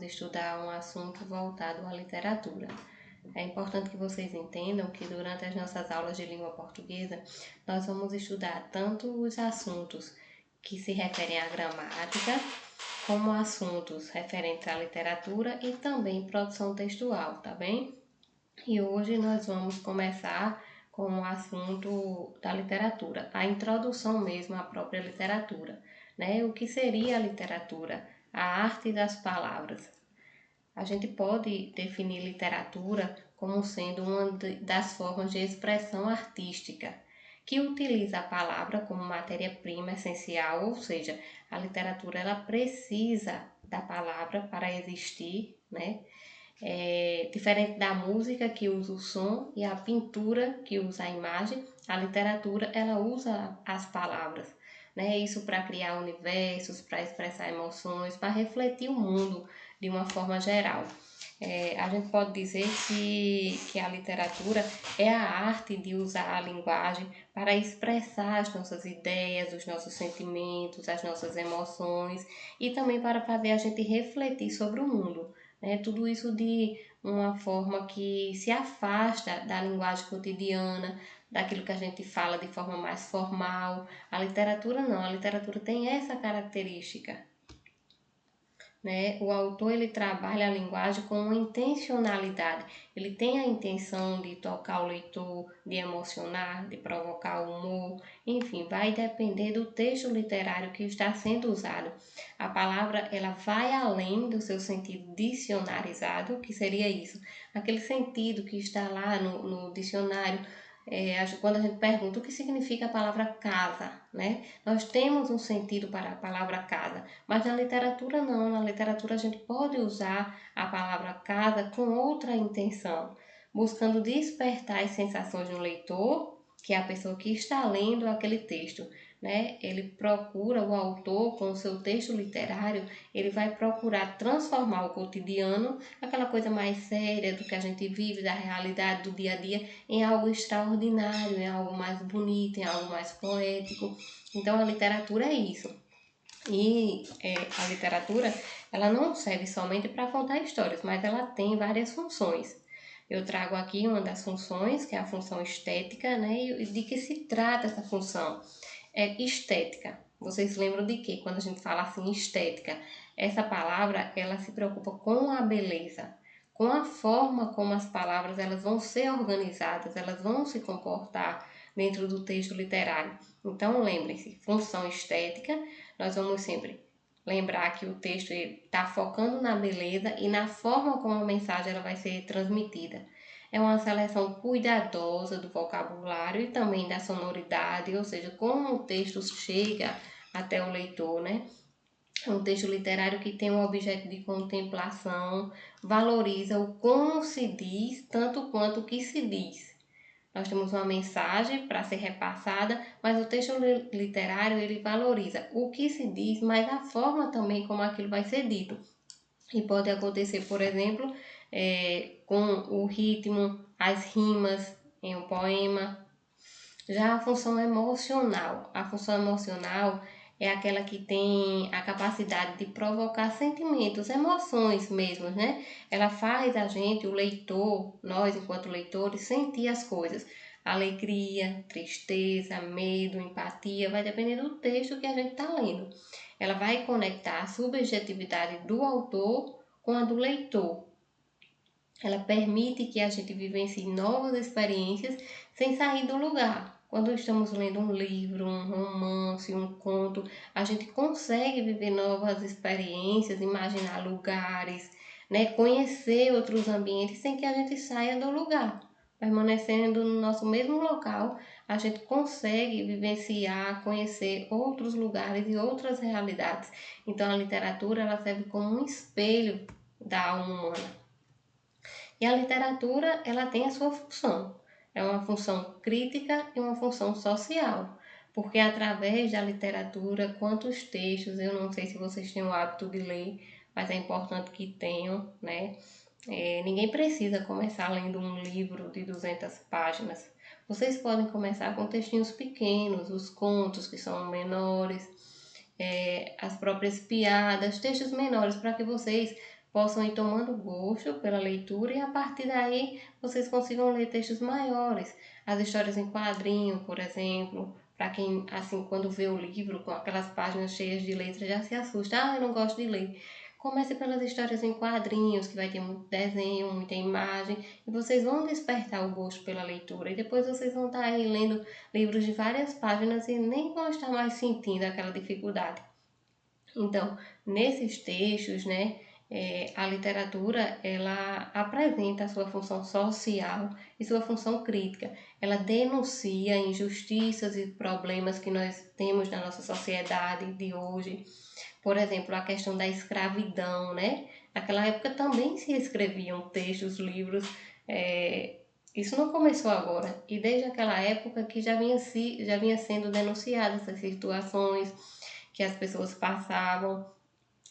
estudar um assunto voltado à literatura. É importante que vocês entendam que durante as nossas aulas de língua portuguesa, nós vamos estudar tanto os assuntos que se referem à gramática, como assuntos referentes à literatura e também produção textual, tá bem? E hoje nós vamos começar com o assunto da literatura, a introdução mesmo à própria literatura, né? O que seria a literatura? A arte das palavras. A gente pode definir literatura como sendo uma das formas de expressão artística, que utiliza a palavra como matéria-prima essencial, ou seja, a literatura ela precisa da palavra para existir, né? Diferente da música que usa o som e a pintura que usa a imagem, a literatura ela usa as palavras, né? Isso para criar universos, para expressar emoções, para refletir o mundo de uma forma geral. A gente pode dizer que a literatura é a arte de usar a linguagem para expressar as nossas ideias, os nossos sentimentos, as nossas emoções e também para fazer a gente refletir sobre o mundo. Tudo isso de uma forma que se afasta da linguagem cotidiana, daquilo que a gente fala de forma mais formal. A literatura não, a literatura tem essa característica. O autor ele trabalha a linguagem com uma intencionalidade. Ele tem a intenção de tocar o leitor, de emocionar, de provocar o humor. Enfim, vai depender do texto literário que está sendo usado. A palavra ela vai além do seu sentido dicionarizado, que seria isso. Aquele sentido que está lá no dicionário. Quando a gente pergunta o que significa a palavra casa, né? Nós temos um sentido para a palavra casa, mas na literatura não. Na literatura a gente pode usar a palavra casa com outra intenção, buscando despertar as sensações no leitor, que é a pessoa que está lendo aquele texto. Ele procura, o autor, com o seu texto literário, ele vai procurar transformar o cotidiano, aquela coisa mais séria do que a gente vive, da realidade do dia a dia, em algo extraordinário, em algo mais bonito, em algo mais poético. Então a literatura é isso. E a literatura ela não serve somente para contar histórias, mas ela tem várias funções. Eu trago aqui uma das funções, que é a função estética, E de que se trata essa função? Estética. Vocês lembram de quê? Quando a gente fala assim estética, essa palavra ela se preocupa com a beleza, com a forma como as palavras elas vão ser organizadas, elas vão se comportar dentro do texto literário. Então lembrem-se, função estética, nós vamos sempre lembrar que o texto está focando na beleza e na forma como a mensagem ela vai ser transmitida. É uma seleção cuidadosa do vocabulário e também da sonoridade, ou seja, como o texto chega até o leitor, É um texto literário que tem um objeto de contemplação, valoriza o como se diz, tanto quanto o que se diz. Nós temos uma mensagem para ser repassada, mas o texto literário ele valoriza o que se diz, mas a forma também como aquilo vai ser dito. E pode acontecer, por exemplo, com o ritmo, as rimas em um poema. Já a função emocional é aquela que tem a capacidade de provocar sentimentos, emoções mesmo, Ela faz a gente, o leitor, nós enquanto leitores, sentir as coisas. Alegria, tristeza, medo, empatia, vai depender do texto que a gente está lendo. Ela vai conectar a subjetividade do autor com a do leitor. Ela permite que a gente vivencie novas experiências sem sair do lugar. Quando estamos lendo um livro, um romance, um conto, a gente consegue viver novas experiências, imaginar lugares, conhecer outros ambientes sem que a gente saia do lugar. Permanecendo no nosso mesmo local, a gente consegue vivenciar, conhecer outros lugares e outras realidades. Então a literatura ela serve como um espelho da alma humana. E a literatura, ela tem a sua função. É uma função crítica e uma função social. Porque através da literatura, quantos textos, eu não sei se vocês têm o hábito de ler, mas é importante que tenham, ninguém precisa começar lendo um livro de 200 páginas. Vocês podem começar com textinhos pequenos, os contos que são menores, as próprias piadas, textos menores, para que vocês possam ir tomando gosto pela leitura e a partir daí vocês consigam ler textos maiores. As histórias em quadrinho, por exemplo, para quem, assim, quando vê o livro com aquelas páginas cheias de letras já se assusta, eu não gosto de ler. Comece pelas histórias em quadrinhos, que vai ter muito desenho, muita imagem, e vocês vão despertar o gosto pela leitura. E depois vocês vão estar aí lendo livros de várias páginas e nem vão estar mais sentindo aquela dificuldade. Então, nesses textos, né, a literatura ela apresenta a sua função social e sua função crítica. Ela denuncia injustiças e problemas que nós temos na nossa sociedade de hoje. Por exemplo, a questão da escravidão, né? Naquela época também se escreviam textos, livros. Isso não começou agora. E desde aquela época que já vinha sendo denunciadas essas situações que as pessoas passavam.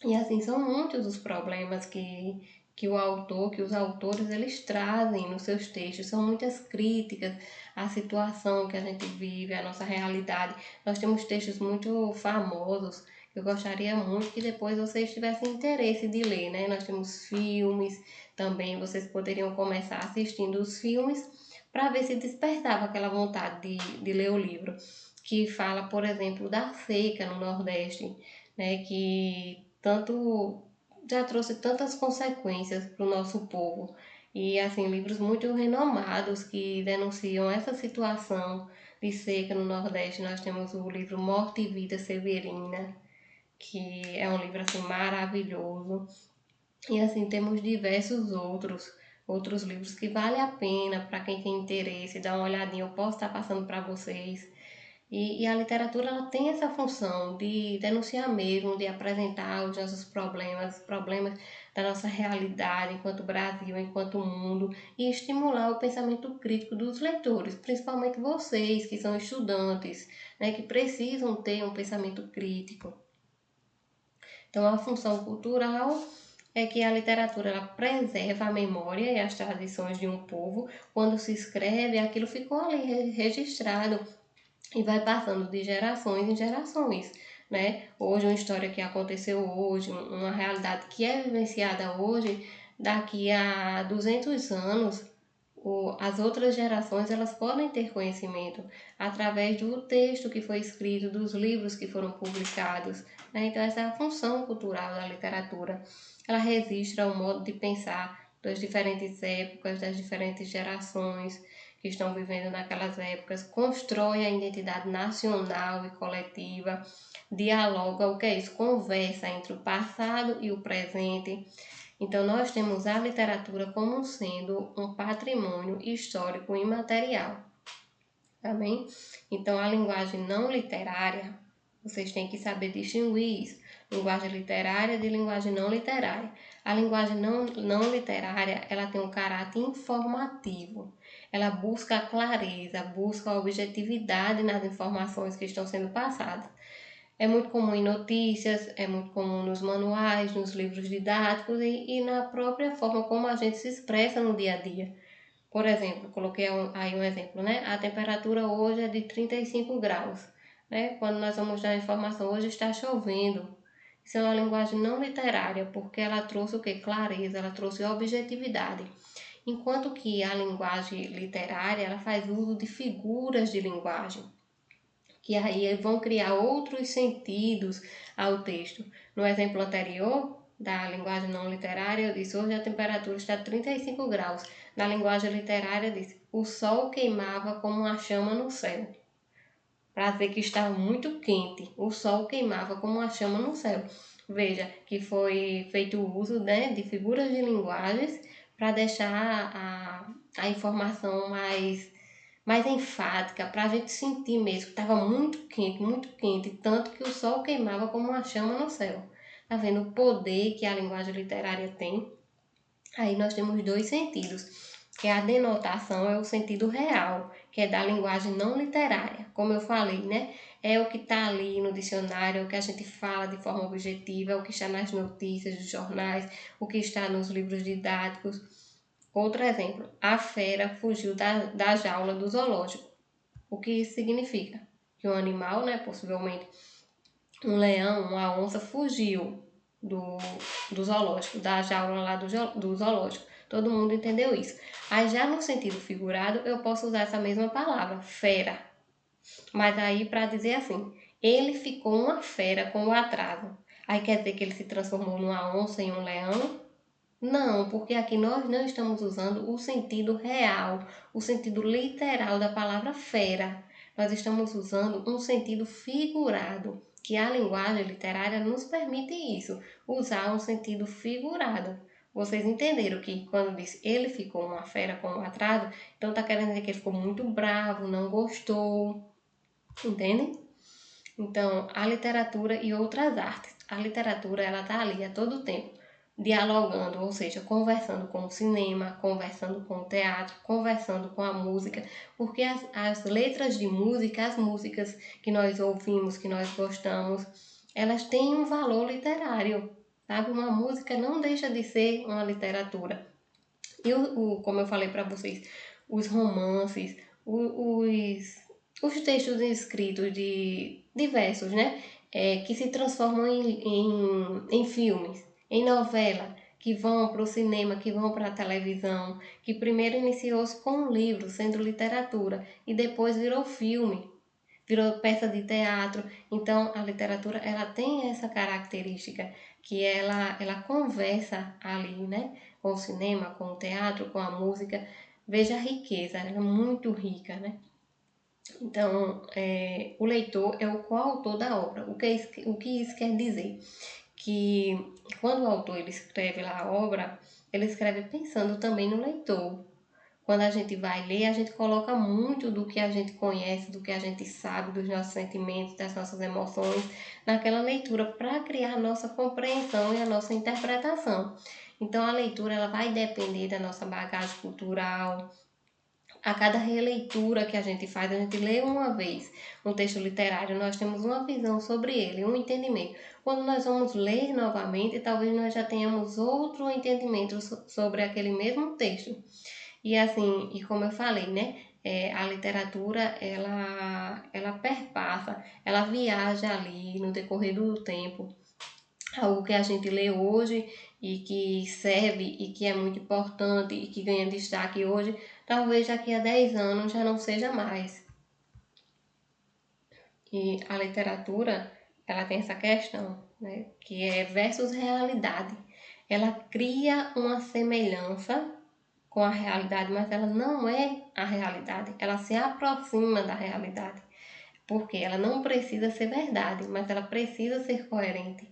E assim, são muitos os problemas que que os autores, eles trazem nos seus textos. São muitas críticas à situação que a gente vive, à nossa realidade. Nós temos textos muito famosos que eu gostaria muito que depois vocês tivessem interesse de ler, né? Nós temos filmes também, vocês poderiam começar assistindo os filmes para ver se despertava aquela vontade de ler o livro. Que fala, por exemplo, da seca no Nordeste, né? Que tanto já trouxe tantas consequências para o nosso povo. E assim, livros muito renomados que denunciam essa situação de seca no Nordeste. Nós temos o livro Morte e Vida Severina, que é um livro assim maravilhoso. E assim, temos diversos outros livros que vale a pena para quem tem interesse, dar uma olhadinha, eu posso estar passando para vocês. E a literatura ela tem essa função de denunciar mesmo, de apresentar os nossos problemas, os problemas da nossa realidade enquanto Brasil, enquanto mundo, e estimular o pensamento crítico dos leitores, principalmente vocês que são estudantes, né, que precisam ter um pensamento crítico. Então, a função cultural é que a literatura ela preserva a memória e as tradições de um povo. Quando se escreve, aquilo ficou ali registrado e vai passando de gerações em gerações, né? Hoje uma história que aconteceu hoje, uma realidade que é vivenciada hoje, daqui a 200 anos, as outras gerações elas podem ter conhecimento através do texto que foi escrito, dos livros que foram publicados, né? Então essa é a função cultural da literatura. Ela registra o modo de pensar das diferentes épocas, das diferentes gerações que estão vivendo naquelas épocas, constrói a identidade nacional e coletiva, dialoga, o que é isso? Conversa entre o passado e o presente. Então, nós temos a literatura como sendo um patrimônio histórico imaterial. Amém? Então, a linguagem não literária, vocês têm que saber distinguir isso. Linguagem literária de linguagem não literária. A linguagem não literária, ela tem um caráter informativo. Ela busca a clareza, busca a objetividade nas informações que estão sendo passadas. É muito comum em notícias, é muito comum nos manuais, nos livros didáticos e na própria forma como a gente se expressa no dia a dia. Por exemplo, coloquei aí um exemplo, né? A temperatura hoje é de 35 graus, né? Quando nós vamos dar a informação, hoje está chovendo. Isso é uma linguagem não literária, porque ela trouxe o que? Clareza, ela trouxe objetividade. Enquanto que a linguagem literária, ela faz uso de figuras de linguagem, que aí vão criar outros sentidos ao texto. No exemplo anterior, da linguagem não literária, eu disse, hoje a temperatura está 35 graus. Na linguagem literária, eu disse, o sol queimava como uma chama no céu. Para dizer que estava muito quente, o sol queimava como uma chama no céu. Veja que foi feito o uso, né, de figuras de linguagens para deixar a informação mais enfática, para a gente sentir mesmo que estava muito quente, tanto que o sol queimava como uma chama no céu. Tá vendo o poder que a linguagem literária tem? Aí nós temos dois sentidos, que a denotação é o sentido real, que é da linguagem não literária. Como eu falei, né? É o que está ali no dicionário, é o que a gente fala de forma objetiva, é o que está nas notícias dos jornais, o que está nos livros didáticos. Outro exemplo, a fera fugiu da jaula do zoológico. O que isso significa? Que um animal, né, possivelmente um leão, uma onça, fugiu. do, do zoológico, da jaula lá do zoológico. Todo mundo entendeu isso. Aí já no sentido figurado, eu posso usar essa mesma palavra, fera. Mas aí para dizer assim, ele ficou uma fera com o atraso. Aí quer dizer que ele se transformou numa onça e um leão? Não, porque aqui nós não estamos usando o sentido real, o sentido literal da palavra fera. Nós estamos usando um sentido figurado, que a linguagem literária nos permite isso, usar um sentido figurado. Vocês entenderam que quando diz ele ficou uma fera com um atraso, então está querendo dizer que ele ficou muito bravo, não gostou, entende? Então, a literatura e outras artes. A literatura, ela tá ali a todo tempo, dialogando, ou seja, conversando com o cinema, conversando com o teatro, conversando com a música, porque as letras de música, as músicas que nós ouvimos, que nós gostamos, elas têm um valor literário, sabe? Uma música não deixa de ser uma literatura. E como eu falei para vocês, os romances, os textos escritos de versos, né? Que se transformam em filmes, em novela, que vão para o cinema, que vão para a televisão, que primeiro iniciou-se com um livro, sendo literatura, e depois virou filme, virou peça de teatro. Então, a literatura, ela tem essa característica que ela conversa ali, né? Com o cinema, com o teatro, com a música. Veja a riqueza, ela é muito rica, né? Então, o leitor é o coautor da obra. O que isso quer dizer? Que quando o autor ele escreve lá a obra, ele escreve pensando também no leitor. Quando a gente vai ler, a gente coloca muito do que a gente conhece, do que a gente sabe, dos nossos sentimentos, das nossas emoções, naquela leitura para criar a nossa compreensão e a nossa interpretação. Então, a leitura ela vai depender da nossa bagagem cultural. A cada releitura que a gente faz, a gente lê uma vez um texto literário, nós temos uma visão sobre ele, um entendimento. Quando nós vamos ler novamente, talvez nós já tenhamos outro entendimento sobre aquele mesmo texto. E assim, e como eu falei, né? A literatura, ela perpassa, ela viaja ali no decorrer do tempo. Algo que a gente lê hoje e que serve e que é muito importante e que ganha destaque hoje, talvez daqui a 10 anos já não seja mais. E a literatura, ela tem essa questão, né? Que é versus realidade. Ela cria uma semelhança com a realidade, mas ela não é a realidade. Ela se aproxima da realidade, porque ela não precisa ser verdade, mas ela precisa ser coerente.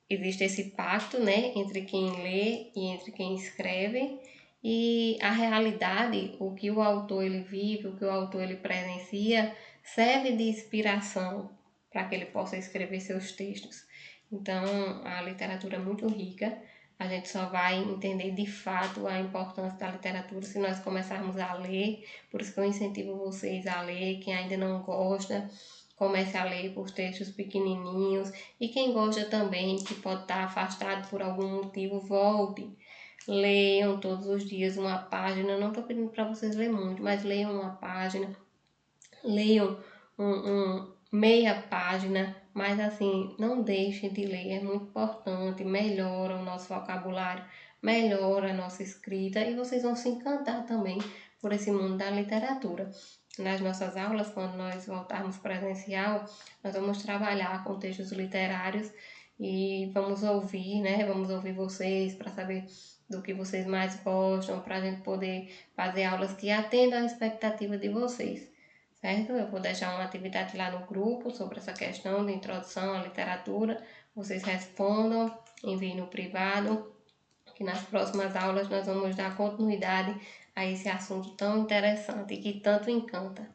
Existe esse pacto, né, entre quem lê e entre quem escreve, e a realidade, o que o autor ele vive, o que o autor ele presencia, serve de inspiração para que ele possa escrever seus textos. Então, a literatura é muito rica. A gente só vai entender de fato a importância da literatura se nós começarmos a ler. Por isso que eu incentivo vocês a ler. Quem ainda não gosta, comece a ler por textos pequenininhos. E quem gosta também, que pode estar afastado por algum motivo, volte. Leiam todos os dias uma página. Não estou pedindo para vocês lerem muito, mas leiam uma página. Leiam meia página, mas assim, não deixem de ler, é muito importante, melhora o nosso vocabulário, melhora a nossa escrita e vocês vão se encantar também por esse mundo da literatura. Nas nossas aulas, quando nós voltarmos presencial, nós vamos trabalhar com textos literários e vamos ouvir, né? Vamos ouvir vocês para saber do que vocês mais gostam, para a gente poder fazer aulas que atendam à expectativa de vocês, certo? Eu vou deixar uma atividade lá no grupo sobre essa questão de introdução à literatura. Vocês respondam, enviem no privado, que nas próximas aulas nós vamos dar continuidade a esse assunto tão interessante e que tanto encanta.